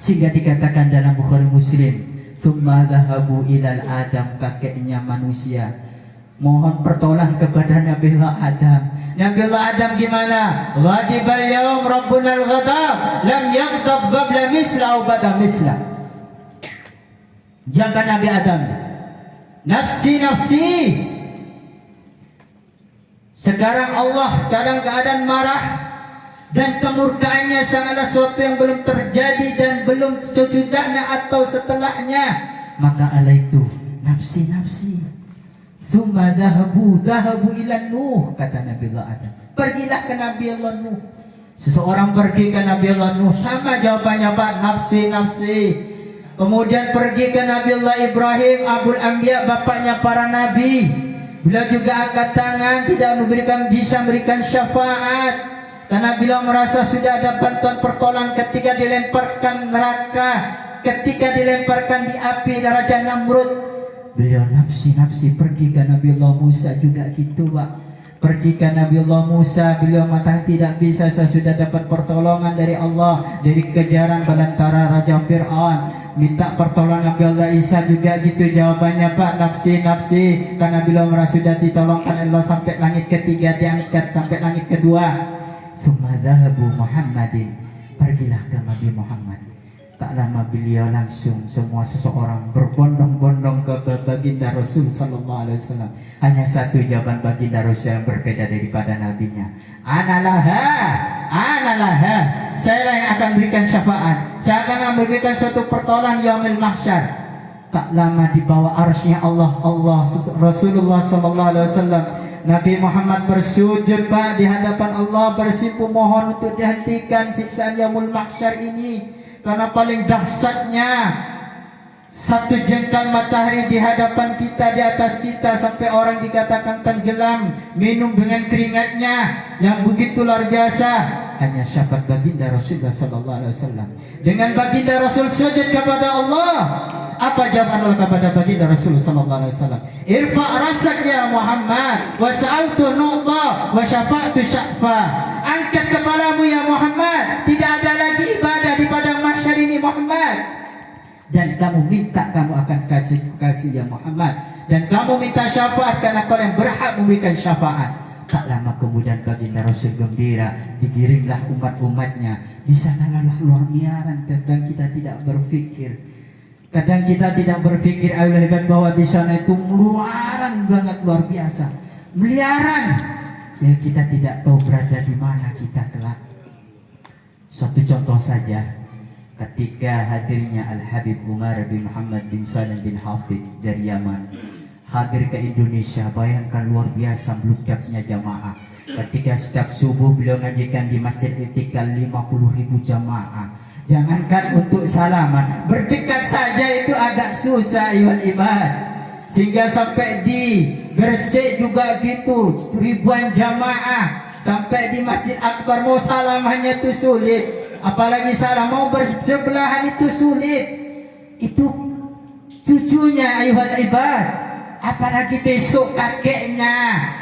[SPEAKER 3] Sehingga dikatakan dalam Bukhari Muslim, "Tsumma dhahabu ilal Adam," kakeknya manusia mohon pertolongan kepada Nabiullah Adam. Nabiullah Adam gimana? Ghadibal yaum rabbunal ghadab lam yaghdab qabla misla aw ba'da misla. Jangan Nabi Adam, nafsi nafsi. Sekarang Allah dalam keadaan marah dan kemurkaannya sangatlah sesuatu yang belum terjadi dan belum sesudahnya atau setelahnya. Maka alaitu nafsi nafsi. Tsumma dhahabu ila Nuh, kata Nabi Allah Adam. Pergilah ke Nabi Allah Nuh. Seseorang pergi ke Nabi Allah Nuh, sama jawabannya, Pak, nafsi nafsi. Kemudian pergi ke Nabi Allah Ibrahim, Abul Anbiya, bapaknya para nabi. Beliau juga angkat tangan, tidak bisa memberikan syafaat. Karena beliau merasa sudah ada bantuan pertolongan ketika dilemparkan neraka, ketika dilemparkan di api Raja Namrud. Beliau nafsi-nafsi. Pergi ke Nabi Allah Musa juga gitu, Pak. Pergi ke Nabi Allah Musa, beliau mengatakan tidak bisa, saya sudah dapat pertolongan dari Allah dari kejaran belantara Raja Fir'aun. Minta pertolongan Nabi Allah Isa juga gitu jawabannya, Pak, nafsi-nafsi. Karena beliau merasa sudah ditolongkan Allah sampai langit ketiga, diangkat sampai langit kedua. Summa dhahabu Muhammadin, pergilah ke Nabi Muhammad. Tak lama beliau langsung seseorang berbondong-bondong ke baginda Rasul sallallahu alaihi wasallam. Hanya satu jawaban baginda Rasul yang berbeda daripada nabinya. Analaha, saya lah yang akan berikan syafaat. Saya akan memberikan suatu pertolongan yaumil mahsyar. Tak lama di bawah arsy-Nya Allah Rasulullah sallallahu alaihi wasallam, Nabi Muhammad bersujud, Pak, di hadapan Allah, bersimpuh mohon untuk dihentikan siksaan yaumul mahsyar ini. Karena paling dahsyatnya satu jengkal matahari di hadapan kita, di atas kita, sampai orang dikatakan tenggelam minum dengan keringatnya yang begitu luar biasa. Hanya syafaat baginda Rasulullah sallallahu alaihi wasallam. Dengan baginda Rasul sujud kepada Allah, apa jawaban Allah kepada baginda Rasulullah sallallahu alaihi wasallam? Irfa rasak ya Muhammad wa sa'altu nu'ta wa syafa'tu syafa. Angkat kepalamu ya Muhammad, tidak ada lagi ibadah di padang mahsyar ini Muhammad. dan kamu minta kamu akan kasih ya Muhammad, dan kamu minta syafaat karena kau yang berhak memberikan syafaat. Tak lama kemudian baginda Rasul gembira, digiringlah umat-umatnya. Di sanalah luar biasa. Kadang kita tidak berpikir, bahwa di sana itu luaran banget, luar biasa, miliaran, sehingga kita tidak tahu berada di mana kita kelak. Suatu contoh saja, ketika hadirnya Al-Habib Umar bin Muhammad bin Salim bin Hafid dari Yaman hadir ke Indonesia, bayangkan luar biasa meludaknya jamaah. Ketika setiap subuh beliau ngajikan di Masjid Istiqlal 50.000 jamaah. Jangankan untuk salaman, berdekat saja itu agak susah iwan iman. Sehingga sampai di Gresik juga gitu, ribuan jamaah. Sampai di Masjid Akbar mau salamannya itu sulit, apalagi salam mau bersebelahan itu sulit. Itu cucunya iwan ibad, apalagi besok kakeknya.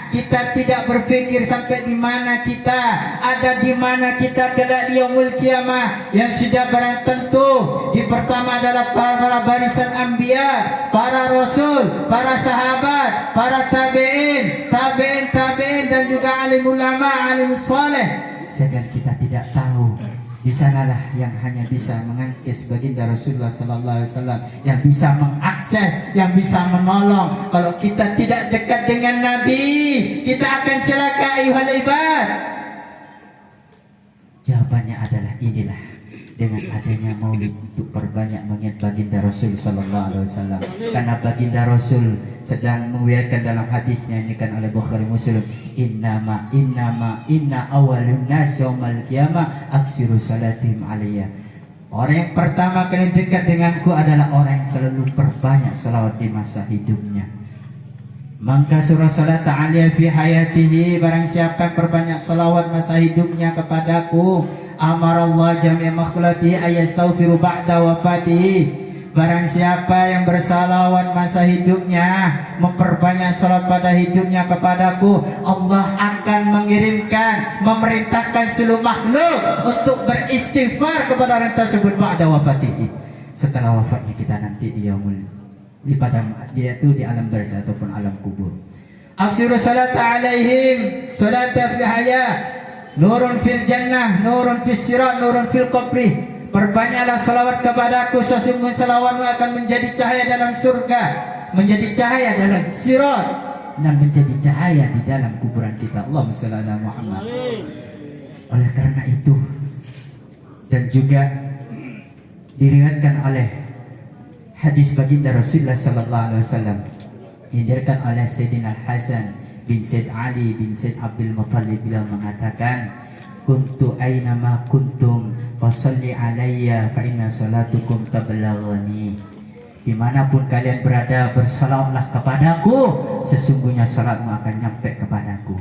[SPEAKER 3] Kita tidak berpikir sampai di mana kita, ada di mana kita kelak di yaumul kiamah, yang sudah barang tentu. Di pertama adalah para barisan anbiya, para rasul, para sahabat, para tabi'in, dan juga alim ulama, alim saleh. Sedangkan kita tidak tahu, di sanalah yang hanya bisa mengangkis baginda Rasulullah sallallahu alaihi wasallam, yang bisa mengakses, yang bisa menolong. Kalau kita tidak dekat dengan Nabi, kita akan celaka ayuhal ibad. Jawabannya adalah inilah, dengan adanya maulid untuk perbanyak mengingat baginda Rasul sallallahu alaihi wasallam. Karena baginda Rasul sedang menguirkan dalam hadisnya ini kan oleh Bukhari Muslim, inna awalun nas yaumal qiyamah aksiru salatihim alayya. Orang yang pertama kali dekat denganku adalah orang yang selalu perbanyak salawat di masa hidupnya. Maka surah salat ta'aliyah fi hayatihi, barang siapa yang perbanyak salawat masa hidupnya kepadaku, amarallah jami' makhlati ayastaghfiru ba'da wafatihi. Barang siapa yang bersalawat masa hidupnya, memperbanyak salat pada hidupnya kepadaku, Allah akan mengirimkan, memerintahkan seluruh makhluk untuk beristighfar kepada orang tersebut ba'da wafatihi, setelah wafatnya kita nanti di yaumul, di padang, dia itu di alam barzah ataupun alam kubur. Aksiru salata alaihim salata fi hayah, nurun fil jannah, nurun fis sirat, nurun fil qabri. Perbanyaklah salawat kepadaku, sesungguhnya salawatmu akan menjadi cahaya dalam surga, menjadi cahaya dalam sirat, dan menjadi cahaya di dalam kuburan kita. Allahumma shalli ala Muhammad. Oleh karena itu, dan juga diriwayatkan oleh hadis baginda Rasulullah sallallahu alaihi wasallam, diriwayatkan oleh Sayyidina Hasan bin Said Ali bin Said Abdul Muttalib, beliau mengatakan, kuntu aina ma kuntum fasalli alayya fa inna salatukum tablaghani. Dimanapun kalian berada, bersalawatlah kepadaku, sesungguhnya salatmu akan nyampe kepadaku.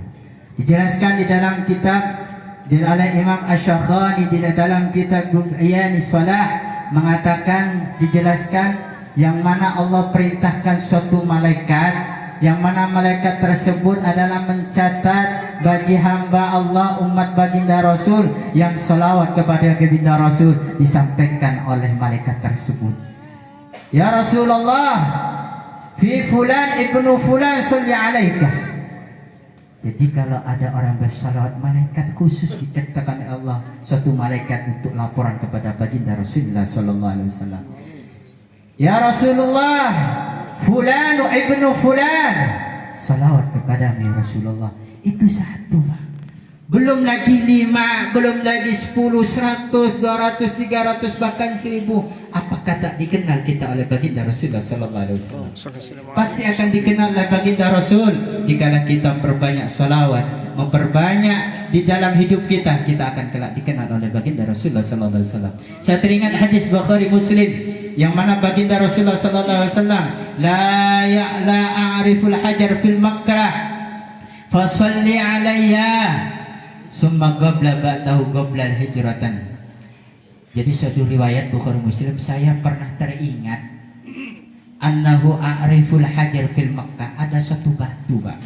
[SPEAKER 3] Dijelaskan di dalam kitab oleh Imam Asy-Syakhani di dalam kitab Iyanis Shalah, mengatakan, dijelaskan yang mana Allah perintahkan suatu malaikat, yang mana malaikat tersebut adalah mencatat bagi hamba Allah umat baginda Rasul yang salawat kepada baginda Rasul, disampaikan oleh malaikat tersebut, ya Rasulullah, fi fulan ibnu fulan salli alaika. Jadi kalau ada orang bersalawat, malaikat khusus diciptakan oleh Allah, suatu malaikat untuk laporan kepada baginda Rasulullah sallallahu alaihi wasallam, ya Rasulullah, fulan ibnu fulan salawat kepadamu ya Rasulullah. Itu satu, belum lagi 5, belum lagi 10, 100, 200, 300, bahkan 1000. Apakah tak dikenal kita oleh baginda Rasulullah sallallahu alaihi wasallam? Pasti akan dikenal oleh baginda Rasul. Dikala kita perbanyak salawat, memperbanyak di dalam hidup kita, kita akan kelak dikenal oleh baginda Rasulullah sallallahu alaihi wasallam. Saya teringat hadis Bukhari Muslim yang mana baginda Rasulullah sallallahu alaihi wasallam, la a'riful hajar fil Makkah fasalli alayya summa qabla ba'dahu qabla hijratan. Jadi suatu riwayat Bukhari Muslim, saya pernah teringat annahu a'riful hajar fil Makkah, ada satu batu, Pak,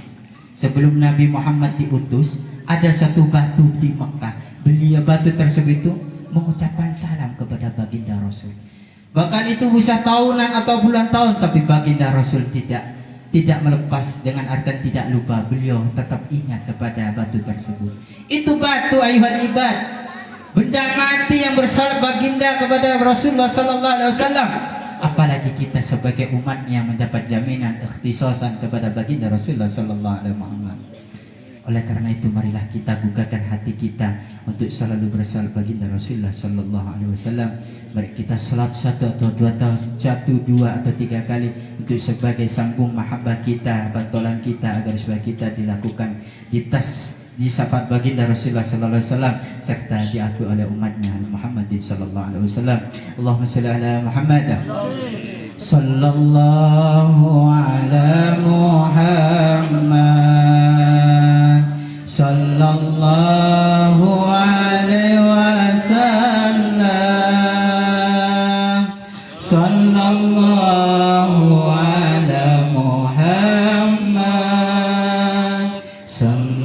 [SPEAKER 3] sebelum Nabi Muhammad diutus, ada satu batu di Makkah. Beliau batu tersebut itu mengucapkan salam kepada baginda Rasul. Bahkan itu bisa tahunan atau bulan tahun, tapi baginda Rasul tidak melepas dengan artian tidak lupa. Beliau tetap ingat kepada batu tersebut. Itu batu ayuhal ibad, benda mati yang bersalat baginda kepada Rasulullah sallallahu alaihi wasallam. Apalagi kita sebagai umat yang mendapat jaminan ikhtisasan kepada baginda Rasulullah sallallahu alaihi wasallam. Oleh karena itu marilah kita bukakan hati kita untuk selalu bersalat baginda Rasulullah sallallahu alaihi wasallam. Mari kita salat satu atau dua atau tiga kali untuk sebagai sambung mahabbah kita, bantolan kita agar supaya kita dilakukan di syafaat baginda Rasulullah sallallahu alaihi wasallam serta diakui oleh umatnya Muhammad sallallahu alaihi wasallam. Allahumma shalli ala Muhammad sallallahu ala Muhammad sallallahu alaihi wasallam sallallahu ala Muhammad sallallahu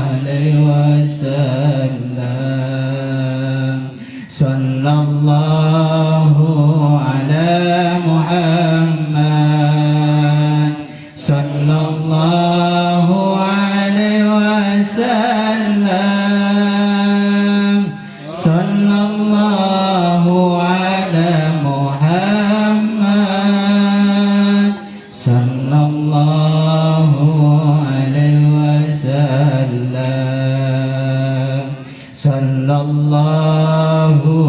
[SPEAKER 3] alaihi wasallam sallallahu ala Muhammad sallallahu alaihi wasallam sallallahu ala Muhammad sallallahu alaihi wasallam sallallahu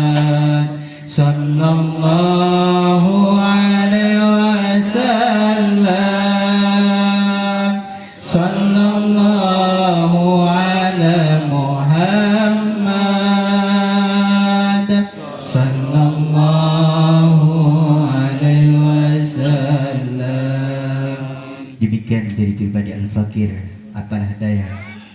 [SPEAKER 3] ala Muhammad sallallahu alaihi wasallam sallallahu ala Muhammad sallallahu alaihi wasallam. Demikian dari pribadi Al-Fakir, apalah daya,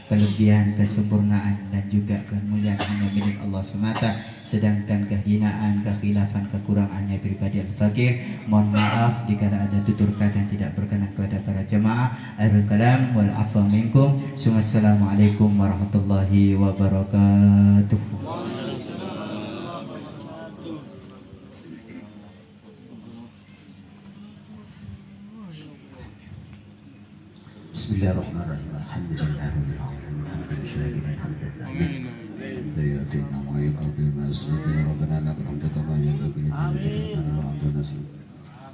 [SPEAKER 3] kelebihan, kesempurnaan dan juga kemuliaan hanya milik Allah semata, sedangkan kehinaan, kekhilafan, kekurangannya pribadi Al-Fakir. Mohon maaf jika ada tutur kata yang tidak berkenan kepada para jemaah. Akhirul kalam wal afwa minkum. Assalamualaikum warahmatullahi wabarakatuh.
[SPEAKER 1] Bismillahirrahmanirrahim. Alhamdulillahirabbil alamin. Hamdan syakiran hamdan amin. Hamdan yafi'u wa yuqaddi ma sudi rabbana lakal hamdu kama yanbaghi li jalali wa azamati.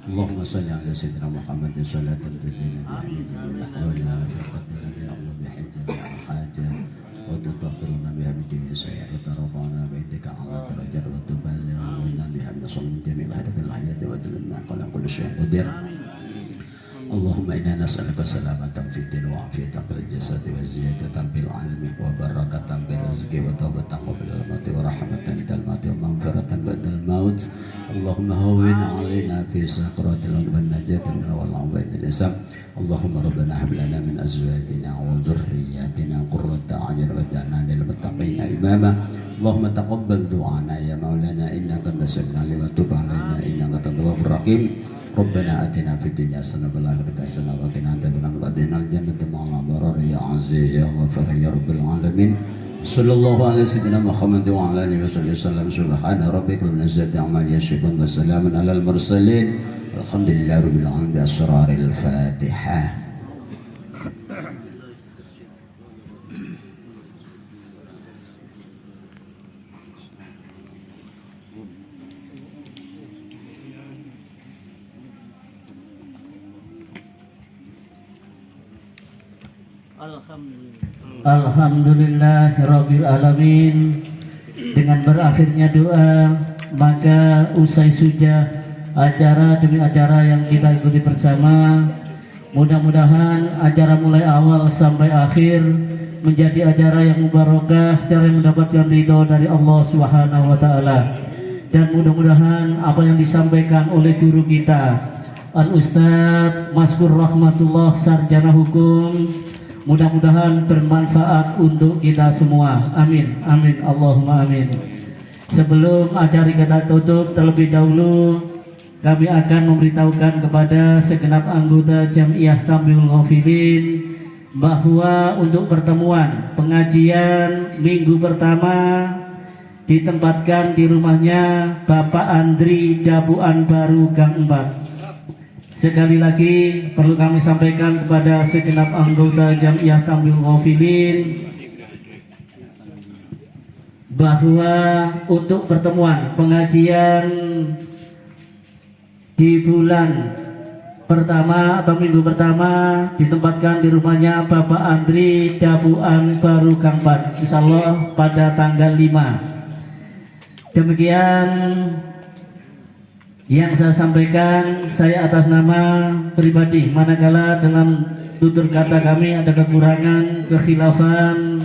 [SPEAKER 1] Allahumma shalli ala sayyidina Muhammad salatan tudina bi hamdi wa ahwali ala taqabbal bi Allah bi hajjin wa hajjin wa tutahhiruna bi hamdi sayyid wa tarfa'una bi indika ala darajat wa tuballighuna bi hamdi sallallahu jamil hadabil hayati wa dalilna qala kullu syai'in qadir. Allahumma inna nas'aluka salamatan fid din wa afiyatan fil jasad wa ziyadatan fil ilmi wa barakatan fil rizqi wa tawbatan qabla al-maut wa rahmatan indal maut wa maghfiratan ba'dal maut. Allahumma hawwin 'alaina fi sakratil maut wa najatan min al-'adhabil hisab. Allahumma rabbana hab lana min azwajina wa dhurriyyatina qurrata a'yun waj'alna lil muttaqina imama. Allahumma taqabbal du'ana ya maulana innaka antas samiul 'alim wa tub 'alaina innaka antat tawwabur rahim. Rabbana atina fid dunya hasanah wa fil akhirati hasanah wa qina adzabannar wa adkhilnal jannata ma'al abrar ya aziz ya ghafur ya rabbil alamin. Sallallahu ala sayyidina Muhammad wa ala alihi wasallam. Subhana rabbika rabbil izzati amma yasifun wa salamun alal mursalin. Alhamdulillahi rabbil alamin. Bi asraril Fatihah.
[SPEAKER 4] Alhamdulillahirabbil alamin. Dengan berakhirnya doa, maka usai sudah acara demi acara yang kita ikuti bersama, mudah-mudahan acara mulai awal sampai akhir menjadi acara yang mubarakah, acara yang mendapatkan ridho dari Allah Subhanahu wa taala. Dan mudah-mudahan apa yang disampaikan oleh guru kita Al-Ustadz Maskur Rahmatullah Sarjana Hukum mudah-mudahan bermanfaat untuk kita semua. Amin, amin, Allahumma amin. Sebelum acara kita tutup, terlebih dahulu kami akan memberitahukan kepada segenap anggota Jamiah Tambiul Ghafilin bahwa untuk pertemuan pengajian minggu pertama ditempatkan di rumahnya Bapak Andri Dabuan Baru Gang 4. Sekali lagi perlu kami sampaikan kepada segenap anggota Jamiah Tambil Ghafilin bahwa untuk pertemuan pengajian di bulan pertama atau minggu pertama ditempatkan di rumahnya Bapak Andri Dabuan Baru Gang 4, insyaallah pada tanggal 5. Demikian yang saya sampaikan, saya atas nama pribadi, manakala dalam tutur kata kami ada kekurangan, kekhilafan,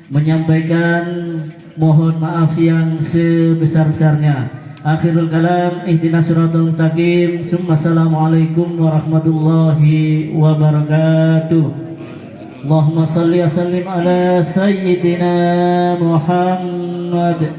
[SPEAKER 4] menyampaikan mohon maaf yang sebesar-besarnya. Akhirul kalam, ihdinas siratal mustaqim. Assalamualaikum warahmatullahi wabarakatuh. Allahumma salli wa sallim ala sayyidina Muhammad.